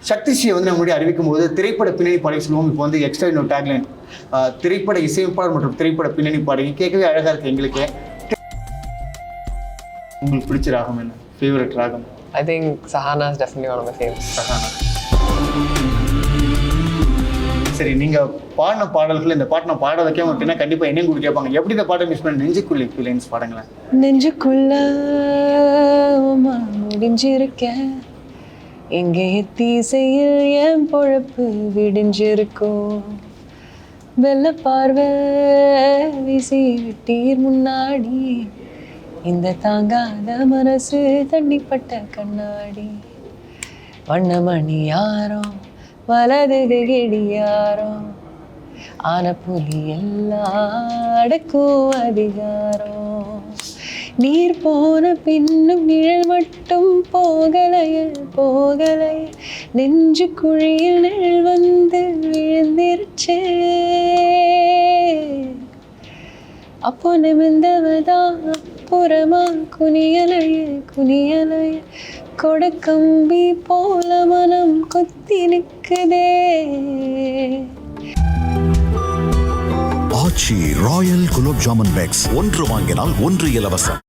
சக்திஸ்ரீயை வந்து நம்மளுடைய அறிவிக்கும் போது திரைப்பட பின்னணி பாடகி சொல்லுவோம். இப்போ வந்து எக்ஸ்ட்ரா இன்னொரு டேக்லைன் திரைப்பட இசையமைப்பாளர் மற்றும் திரைப்பட பின்னணி பாடகி. கேட்கவே அழகா இருக்கு எங்களுக்கு. உங்களுக்கு பிடிச்ச ராகம் என்ன? ஃபேவரட் ராகம்? I think Sahana is definitely one of my favorites. Sahana. சரி, நீங்க பாடின பாடல்கள் இந்த பாட்டு நான் பாட வைக்காம அப்படின்னா கண்டிப்பா என்னையும் கூட கேட்பாங்க. எப்படி இந்த பாட்டை மிஸ் பண்ண? நெஞ்சுக்குள்ளே ஃபீலிங்ஸ் பாடுங்களேன். நெஞ்சுக்குள்ள முடிஞ்சிருக்கேன், எங்கே தீசையில் என் பொழப்பு விடிஞ்சிருக்கும். வெள்ள பார்வை வீசி விட்டீர் முன்னாடி, இந்த தாங்காத மனசு தண்ணிப்பட்ட கண்ணாடி. வண்ணமணி யாரும் வலது கெடியாரம், ஆன புலி எல்லாம் அடக்கும் அதிகாரம். நீர் போன பின்னும் நிழல் மட்டும் போகலையே போகலையே, நெஞ்சு குழியில் நிழல் வந்து விழுந்திருச்சே. அப்போ நிமிந்தவதான் புறமா குனியலையே குனியலையே, கொடக்கம்பி போல மனம் கொத்தி நிற்குதே. ஆச்சி ராயல் குலோப் ஜாமுன் பேக்ஸ், ஒன்று வாங்கினால் ஒன்று இலவசம்.